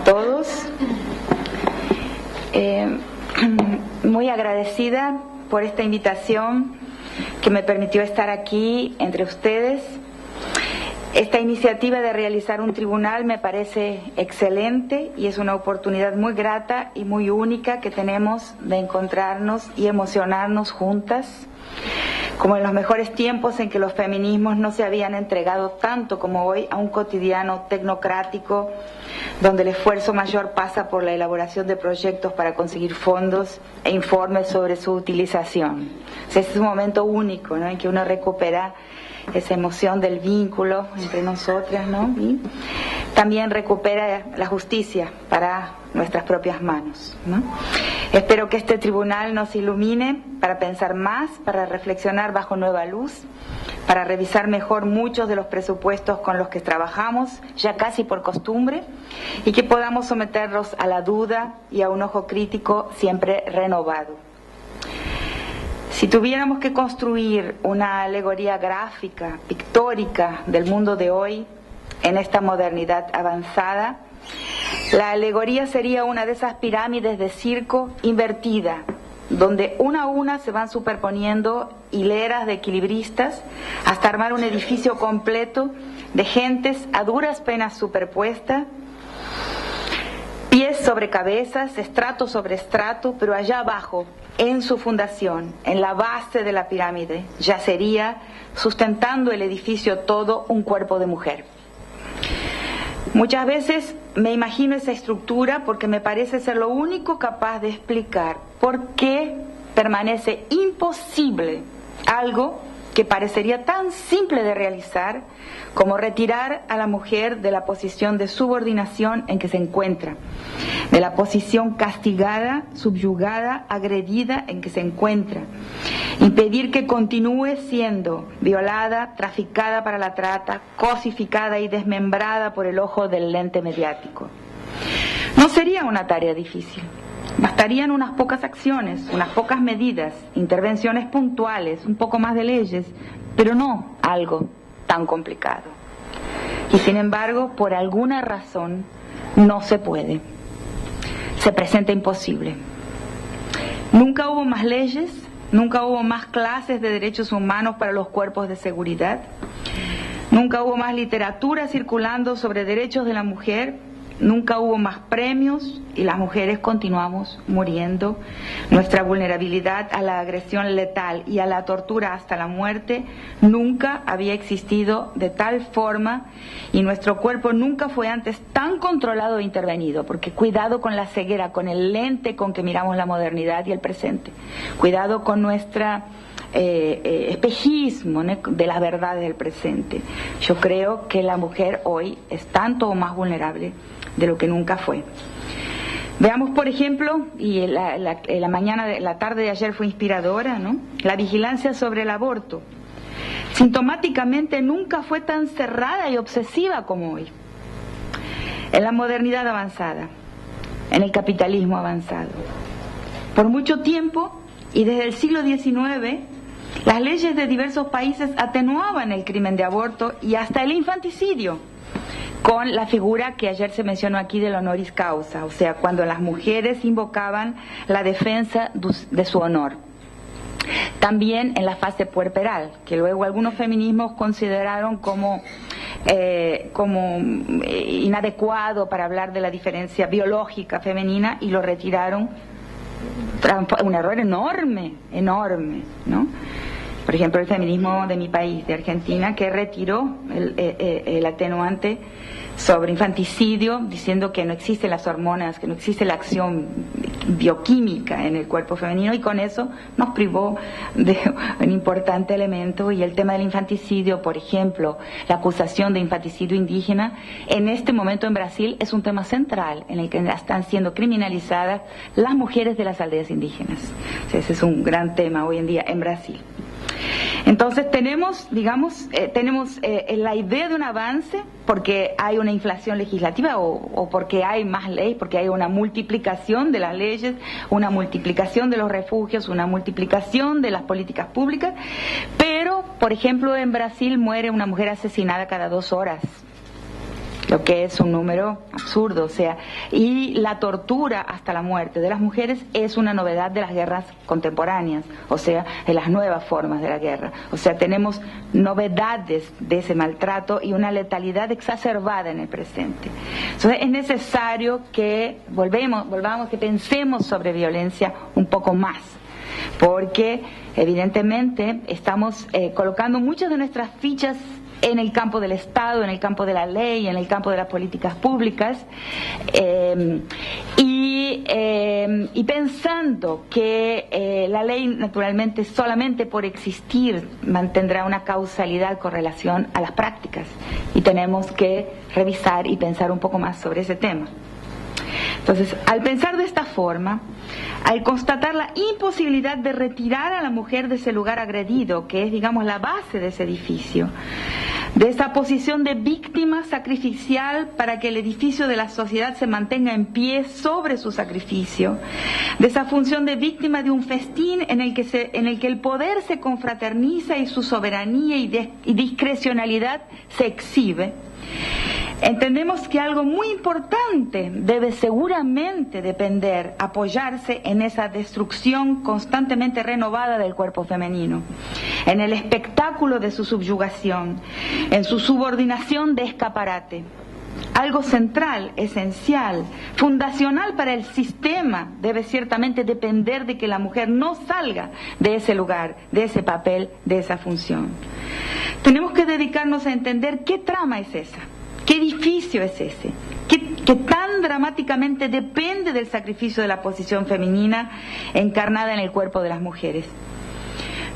todos. Muy agradecida por esta invitación que me permitió estar aquí entre ustedes. Esta iniciativa de realizar un tribunal me parece excelente y es una oportunidad muy grata y muy única que tenemos de encontrarnos y emocionarnos juntas, como en los mejores tiempos en que los feminismos no se habían entregado tanto como hoy a un cotidiano tecnocrático donde el esfuerzo mayor pasa por la elaboración de proyectos para conseguir fondos e informes sobre su utilización. O sea, es un momento único, ¿no?, en que uno recupera esa emoción del vínculo entre nosotras, ¿no? Y también recupera la justicia para nuestras propias manos, ¿no? Espero que este tribunal nos ilumine para pensar más, para reflexionar bajo nueva luz, para revisar mejor muchos de los presupuestos con los que trabajamos, ya casi por costumbre, y que podamos someterlos a la duda y a un ojo crítico siempre renovado. Si tuviéramos que construir una alegoría gráfica, pictórica del mundo de hoy, en esta modernidad avanzada, la alegoría sería una de esas pirámides de circo invertida, donde una a una se van superponiendo hileras de equilibristas hasta armar un edificio completo de gentes a duras penas superpuestas, pies sobre cabezas, estrato sobre estrato, pero allá abajo, en su fundación, en la base de la pirámide, yacería, sustentando el edificio todo, un cuerpo de mujer. Muchas veces me imagino esa estructura porque me parece ser lo único capaz de explicar por qué permanece imposible algo que parecería tan simple de realizar como retirar a la mujer de la posición de subordinación en que se encuentra, de la posición castigada, subyugada, agredida en que se encuentra, impedir que continúe siendo violada, traficada para la trata, cosificada y desmembrada por el ojo del lente mediático. No sería una tarea difícil. Bastarían unas pocas acciones, unas pocas medidas, intervenciones puntuales, un poco más de leyes, pero no algo tan complicado. Y sin embargo, por alguna razón, no se puede. Se presenta imposible. Nunca hubo más leyes, nunca hubo más clases de derechos humanos para los cuerpos de seguridad, nunca hubo más literatura circulando sobre derechos de la mujer, nunca hubo más premios y las mujeres continuamos muriendo. Nuestra vulnerabilidad a la agresión letal y a la tortura hasta la muerte nunca había existido de tal forma y nuestro cuerpo nunca fue antes tan controlado e intervenido, porque cuidado con la ceguera, con el lente con que miramos la modernidad y el presente, cuidado con nuestra espejismo, ¿no?, de las verdades del presente. Yo creo que la mujer hoy es tanto o más vulnerable de lo que nunca fue. Veamos, por ejemplo, y la tarde de ayer fue inspiradora, ¿no?, la vigilancia sobre el aborto. Sintomáticamente nunca fue tan cerrada y obsesiva como hoy. En la modernidad avanzada, en el capitalismo avanzado. Por mucho tiempo, y desde el siglo XIX, las leyes de diversos países atenuaban el crimen de aborto y hasta el infanticidio, con la figura que ayer se mencionó aquí del honoris causa, o sea, cuando las mujeres invocaban la defensa de su honor. También en la fase puerperal, que luego algunos feminismos consideraron como inadecuado para hablar de la diferencia biológica femenina y lo retiraron. Un error enorme, ¿no? Por ejemplo, el feminismo de mi país, de Argentina, que retiró el atenuante sobre infanticidio, diciendo que no existen las hormonas, que no existe la acción bioquímica en el cuerpo femenino, y con eso nos privó de un importante elemento. Y el tema del infanticidio, por ejemplo, la acusación de infanticidio indígena, en este momento en Brasil es un tema central en el que están siendo criminalizadas las mujeres de las aldeas indígenas. O sea, ese es un gran tema hoy en día en Brasil. Entonces tenemos la idea de un avance porque hay una inflación legislativa o porque hay más ley, porque hay una multiplicación de las leyes, una multiplicación de los refugios, una multiplicación de las políticas públicas, pero, por ejemplo, en Brasil muere una mujer asesinada cada 2 horas. lo que es un número absurdo, o sea, y la tortura hasta la muerte de las mujeres es una novedad de las guerras contemporáneas, o sea, de las nuevas formas de la guerra. O sea, tenemos novedades de ese maltrato y una letalidad exacerbada en el presente. Entonces es necesario que volvamos, que pensemos sobre violencia un poco más, porque evidentemente estamos colocando muchas de nuestras fichas en el campo del Estado, en el campo de la ley, en el campo de las políticas públicas, y pensando que la ley naturalmente solamente por existir mantendrá una causalidad con relación a las prácticas, y tenemos que revisar y pensar un poco más sobre ese tema. Entonces, al pensar de esta forma, al constatar la imposibilidad de retirar a la mujer de ese lugar agredido, que es, digamos, la base de ese edificio, de esa posición de víctima sacrificial para que el edificio de la sociedad se mantenga en pie sobre su sacrificio, de esa función de víctima de un festín en el que el poder se confraterniza y su soberanía y discrecionalidad se exhibe, entendemos que algo muy importante debe seguramente depender, apoyarse en esa destrucción constantemente renovada del cuerpo femenino, en el espectáculo de su subyugación, en su subordinación de escaparate. Algo central, esencial, fundacional para el sistema debe ciertamente depender de que la mujer no salga de ese lugar, de ese papel, de esa función. Tenemos que dedicarnos a entender qué trama es esa. ¿Qué edificio es ese? Que tan dramáticamente depende del sacrificio de la posición femenina encarnada en el cuerpo de las mujeres?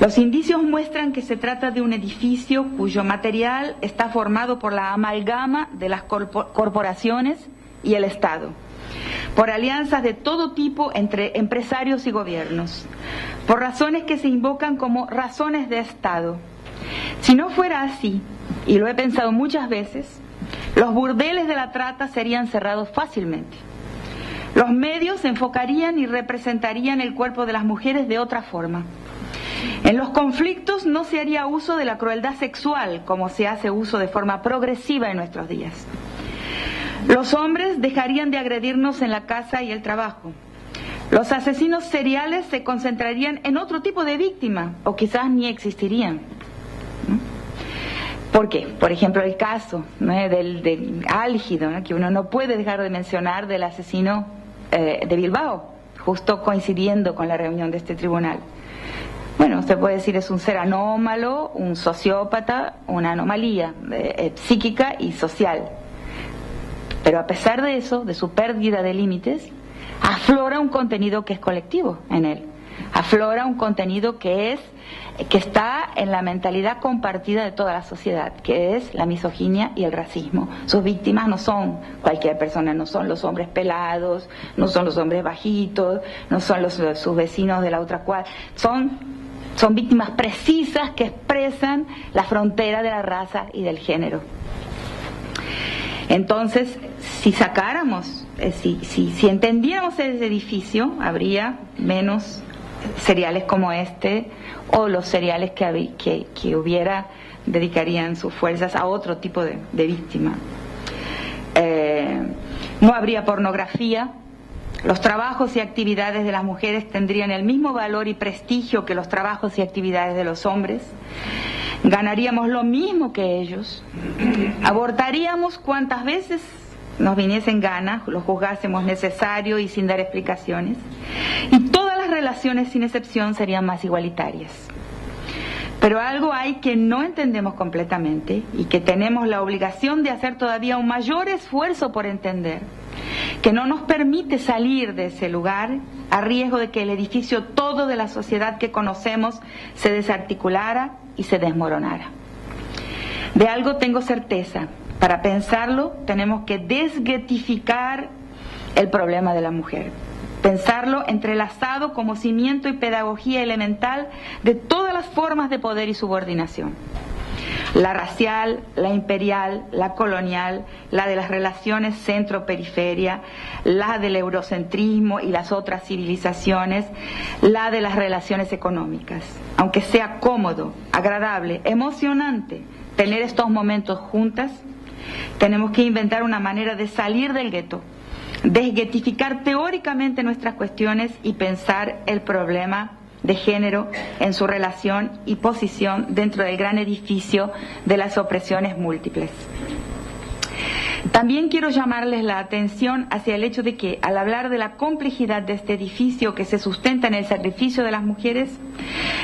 Los indicios muestran que se trata de un edificio cuyo material está formado por la amalgama de las corporaciones y el Estado, por alianzas de todo tipo entre empresarios y gobiernos, por razones que se invocan como razones de Estado. Si no fuera así, y lo he pensado muchas veces, los burdeles de la trata serían cerrados fácilmente. Los medios enfocarían y representarían el cuerpo de las mujeres de otra forma. En los conflictos no se haría uso de la crueldad sexual como se hace uso de forma progresiva en nuestros días. Los hombres dejarían de agredirnos en la casa y el trabajo. Los asesinos seriales se concentrarían en otro tipo de víctima, o quizás ni existirían. ¿Por qué? Por ejemplo, el caso, ¿no?, del álgido, ¿no?, que uno no puede dejar de mencionar, del asesino de Bilbao, justo coincidiendo con la reunión de este tribunal. Bueno, usted puede decir es un ser anómalo, un sociópata, una anomalía psíquica y social. Pero a pesar de eso, de su pérdida de límites, aflora un contenido que es colectivo en él. Aflora un contenido que está en la mentalidad compartida de toda la sociedad, que es la misoginia y el racismo. Sus víctimas no son cualquier persona, no son los hombres pelados, no son los hombres bajitos, no son sus vecinos de la otra cuadra, son víctimas precisas que expresan la frontera de la raza y del género. Entonces, si sacáramos, si entendiéramos ese edificio, habría menos seriales como este, o los seriales que hubiera dedicarían sus fuerzas a otro tipo de víctima. No habría pornografía. Los trabajos y actividades de las mujeres tendrían el mismo valor y prestigio que los trabajos y actividades de los hombres. Ganaríamos lo mismo que ellos. Abortaríamos cuantas veces nos viniese en gana, lo juzgásemos necesario y sin dar explicaciones. Y todas las relaciones, sin excepción, serían más igualitarias. Pero algo hay que no entendemos completamente y que tenemos la obligación de hacer todavía un mayor esfuerzo por entender, que no nos permite salir de ese lugar a riesgo de que el edificio todo de la sociedad que conocemos se desarticulara y se desmoronara. De algo tengo certeza: para pensarlo tenemos que desguetificar el problema de la mujer, pensarlo entrelazado como cimiento y pedagogía elemental de todas las formas de poder y subordinación: la racial, la imperial, la colonial, la de las relaciones centro-periferia, la del eurocentrismo y las otras civilizaciones, la de las relaciones económicas. Aunque sea cómodo, agradable, emocionante tener estos momentos juntas, Tenemos que inventar una manera de salir del gueto, desguetificar teóricamente nuestras cuestiones y pensar el problema de género en su relación y posición dentro del gran edificio de las opresiones múltiples. También quiero llamarles la atención hacia el hecho de que, al hablar de la complejidad de este edificio que se sustenta en el sacrificio de las mujeres,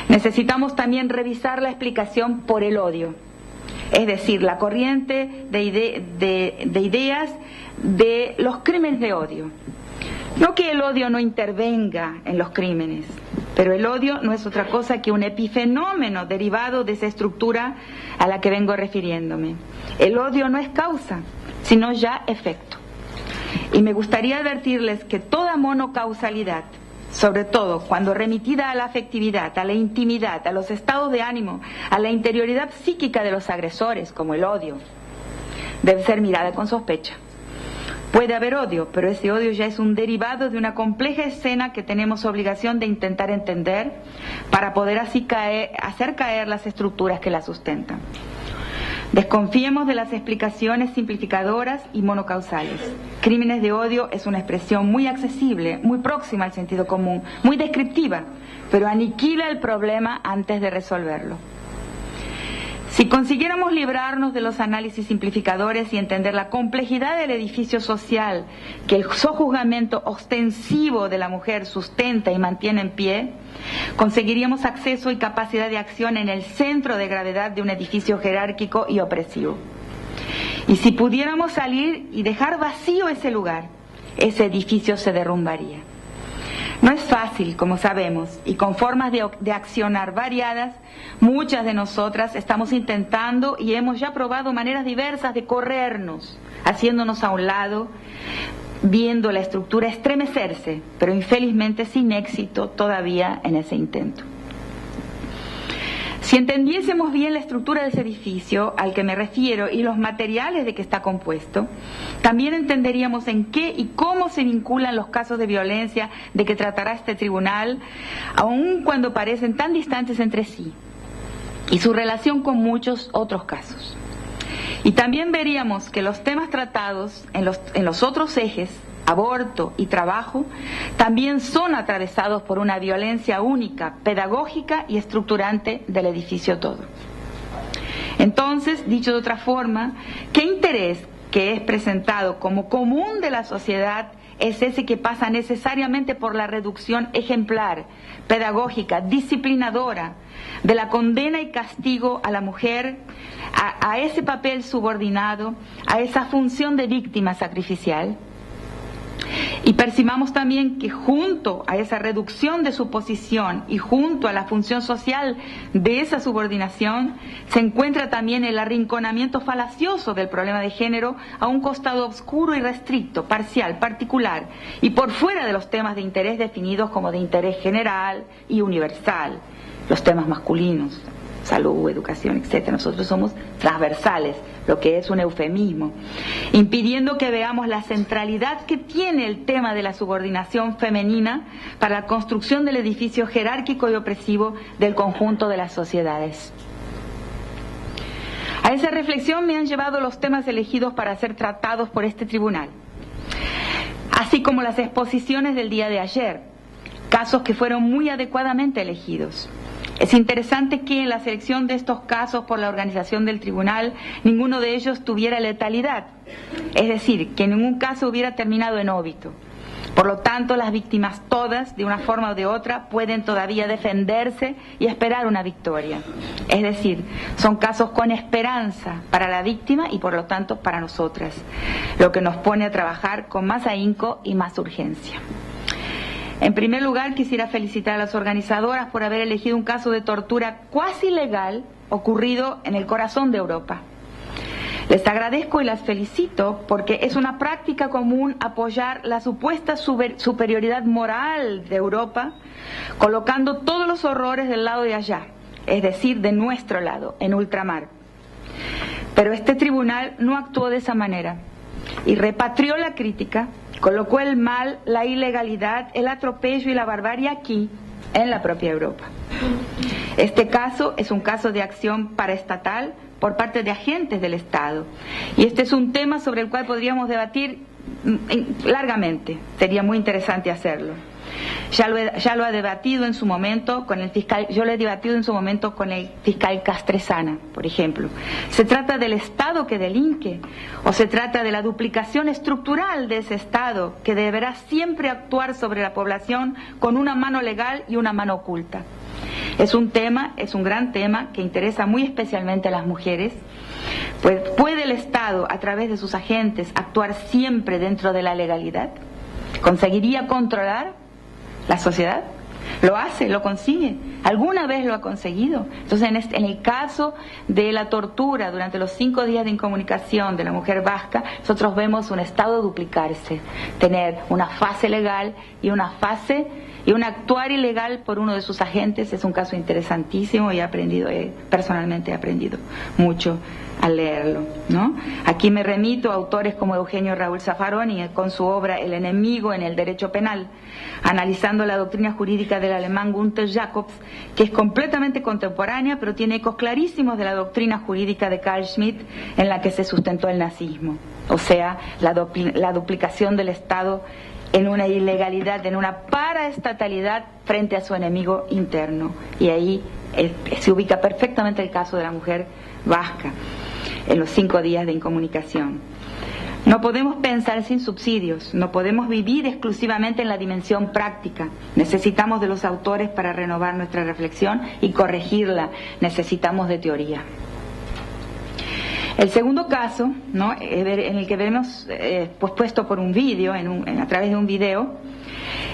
necesitamos también revisar la explicación por el odio, es decir, la corriente de ideas de los crímenes de odio. No que el odio no intervenga en los crímenes, pero el odio no es otra cosa que un epifenómeno derivado de esa estructura a la que vengo refiriéndome. El odio no es causa, sino ya efecto. Y me gustaría advertirles que toda monocausalidad, sobre todo cuando remitida a la afectividad, a la intimidad, a los estados de ánimo, a la interioridad psíquica de los agresores, como el odio, debe ser mirada con sospecha. Puede haber odio, pero ese odio ya es un derivado de una compleja escena que tenemos obligación de intentar entender para poder así hacer caer las estructuras que la sustentan. Desconfiemos de las explicaciones simplificadoras y monocausales. Crímenes de odio es una expresión muy accesible, muy próxima al sentido común, muy descriptiva, pero aniquila el problema antes de resolverlo. Si consiguiéramos librarnos de los análisis simplificadores y entender la complejidad del edificio social que el sojuzgamiento ostensivo de la mujer sustenta y mantiene en pie, conseguiríamos acceso y capacidad de acción en el centro de gravedad de un edificio jerárquico y opresivo. Y si pudiéramos salir y dejar vacío ese lugar, ese edificio se derrumbaría. No es fácil, como sabemos, y con formas de accionar variadas, muchas de nosotras estamos intentando y hemos ya probado maneras diversas de corrernos, haciéndonos a un lado, viendo la estructura estremecerse, pero infelizmente sin éxito todavía en ese intento. Si entendiésemos bien la estructura de ese edificio al que me refiero y los materiales de que está compuesto, también entenderíamos en qué y cómo se vinculan los casos de violencia de que tratará este tribunal, aun cuando parecen tan distantes entre sí, y su relación con muchos otros casos. Y también veríamos que los temas tratados en los otros ejes, aborto y trabajo, también son atravesados por una violencia única, pedagógica y estructurante del edificio todo. Entonces, dicho de otra forma, ¿qué interés que es presentado como común de la sociedad es ese que pasa necesariamente por la reducción ejemplar, pedagógica, disciplinadora, de la condena y castigo a la mujer, a ese papel subordinado, a esa función de víctima sacrificial? Y percibamos también que junto a esa reducción de su posición y junto a la función social de esa subordinación se encuentra también el arrinconamiento falacioso del problema de género a un costado oscuro y restricto, parcial, particular y por fuera de los temas de interés definidos como de interés general y universal, los temas masculinos, salud, educación, etc. Nosotros somos transversales, lo que es un eufemismo, impidiendo que veamos la centralidad que tiene el tema de la subordinación femenina para la construcción del edificio jerárquico y opresivo del conjunto de las sociedades. A esa reflexión me han llevado los temas elegidos para ser tratados por este tribunal, así como las exposiciones del día de ayer, casos que fueron muy adecuadamente elegidos. Es interesante que en la selección de estos casos por la organización del tribunal, ninguno de ellos tuviera letalidad, es decir, que en ningún caso hubiera terminado en óbito. Por lo tanto, las víctimas todas, de una forma o de otra, pueden todavía defenderse y esperar una victoria. Es decir, son casos con esperanza para la víctima y por lo tanto para nosotras, lo que nos pone a trabajar con más ahínco y más urgencia. En primer lugar, quisiera felicitar a las organizadoras por haber elegido un caso de tortura cuasi legal ocurrido en el corazón de Europa. Les agradezco y las felicito porque es una práctica común apoyar la supuesta superioridad moral de Europa, colocando todos los horrores del lado de allá, es decir, de nuestro lado, en ultramar. Pero este tribunal no actuó de esa manera y repatrió la crítica, colocó el mal, la ilegalidad, el atropello y la barbarie aquí, en la propia Europa. Este caso es un caso de acción paraestatal por parte de agentes del Estado. Y este es un tema sobre el cual podríamos debatir largamente. Sería muy interesante hacerlo. Ya lo ha debatido en su momento con el fiscal, yo lo he debatido en su momento con el fiscal Castresana, por ejemplo. ¿Se trata del Estado que delinque o se trata de la duplicación estructural de ese Estado que deberá siempre actuar sobre la población con una mano legal y una mano oculta? Es un gran tema que interesa muy especialmente a las mujeres. Pues, ¿puede el Estado, a través de sus agentes, actuar siempre dentro de la legalidad? ¿Conseguiría controlar la sociedad? ¿Lo hace? ¿Lo consigue? ¿Alguna vez lo ha conseguido? Entonces, en el caso de la tortura durante los 5 días de incomunicación de la mujer vasca, nosotros vemos un Estado duplicarse, tener una fase legal y una fase y un actuar ilegal por uno de sus agentes. Es un caso interesantísimo y personalmente he aprendido mucho al leerlo, ¿no? Aquí me remito a autores como Eugenio Raúl Zaffaroni con su obra El enemigo en el derecho penal, analizando la doctrina jurídica del alemán Gunther Jacobs, que es completamente contemporánea, pero tiene ecos clarísimos de la doctrina jurídica de Carl Schmitt, en la que se sustentó el nazismo. O sea, la duplicación del Estado en una ilegalidad, en una paraestatalidad frente a su enemigo interno. Y ahí se ubica perfectamente el caso de la mujer vasca en los 5 días de incomunicación. No podemos pensar sin subsidios, no podemos vivir exclusivamente en la dimensión práctica. Necesitamos de los autores para renovar nuestra reflexión y corregirla. Necesitamos de teoría. El segundo caso, ¿no?, en el que vemos pues puesto por un vídeo, a través de un video,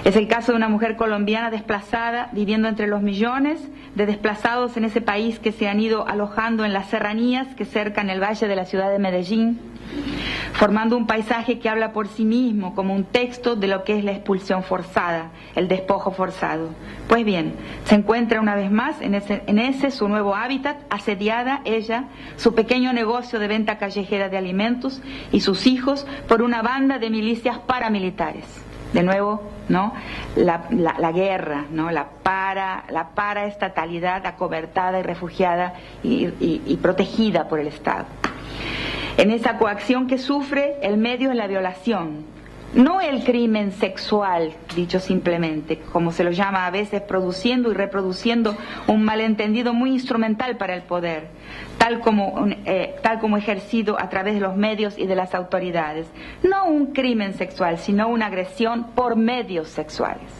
es el caso de una mujer colombiana desplazada, viviendo entre los millones de desplazados en ese país que se han ido alojando en las serranías que cercan el valle de la ciudad de Medellín, formando un paisaje que habla por sí mismo como un texto de lo que es la expulsión forzada, el despojo forzado. Pues bien, se encuentra una vez más en ese su nuevo hábitat, asediada ella, su pequeño negocio de venta callejera de alimentos y sus hijos por una banda de milicias paramilitares. De nuevo, ¿no?, la guerra, ¿no?, la paraestatalidad acobertada y refugiada y protegida por el Estado. En esa coacción que sufre, el medio es la violación, no el crimen sexual, dicho simplemente, como se lo llama a veces, produciendo y reproduciendo un malentendido muy instrumental para el poder, tal como ejercido a través de los medios y de las autoridades. No un crimen sexual, sino una agresión por medios sexuales.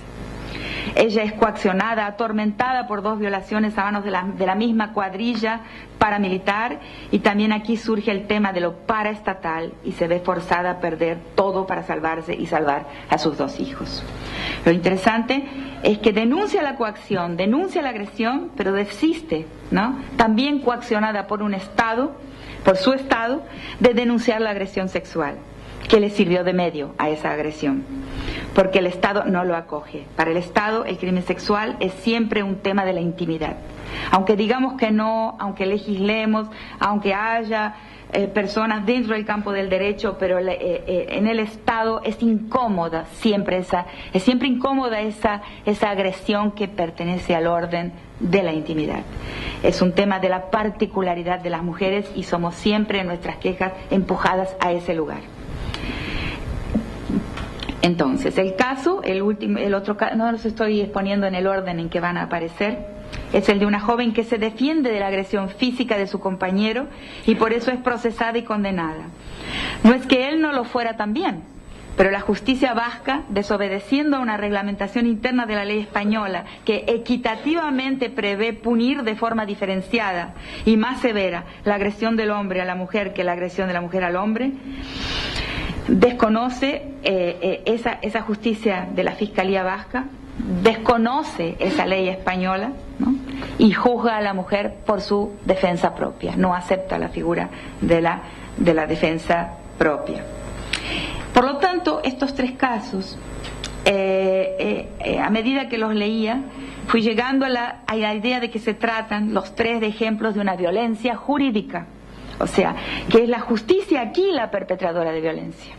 Ella es coaccionada, atormentada por 2 violaciones a manos de la misma cuadrilla paramilitar, y también aquí surge el tema de lo paraestatal y se ve forzada a perder todo para salvarse y salvar a sus 2 hijos. Lo interesante es que denuncia la coacción, denuncia la agresión, pero desiste, ¿no?, también coaccionada por un Estado, por su Estado, de denunciar la agresión sexual, que le sirvió de medio a esa agresión, porque el Estado no lo acoge. Para el Estado el crimen sexual es siempre un tema de la intimidad. Aunque digamos que no, aunque legislemos, aunque haya personas dentro del campo del derecho, pero en el Estado es incómoda siempre esa agresión que pertenece al orden de la intimidad. Es un tema de la particularidad de las mujeres y somos siempre en nuestras quejas empujadas a ese lugar. Entonces, el otro caso, no los estoy exponiendo en el orden en que van a aparecer, es el de una joven que se defiende de la agresión física de su compañero y por eso es procesada y condenada. No es que él no lo fuera también, pero la justicia vasca, desobedeciendo a una reglamentación interna de la ley española que equitativamente prevé punir de forma diferenciada y más severa la agresión del hombre a la mujer que la agresión de la mujer al hombre, desconoce esa justicia de la Fiscalía vasca, desconoce esa ley española, ¿no?, y juzga a la mujer por su defensa propia, no acepta la figura de la defensa propia. Por lo tanto, estos 3 casos, a medida que los leía, fui llegando a la idea de que se tratan los 3 de ejemplos de una violencia jurídica. O sea, que es la justicia aquí la perpetradora de violencia.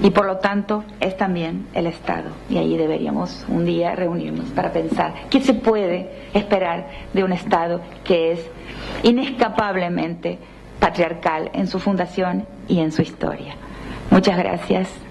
y por lo tanto es también el Estado. Y ahí deberíamos un día reunirnos para pensar qué se puede esperar de un Estado que es inescapablemente patriarcal en su fundación y en su historia. Muchas gracias.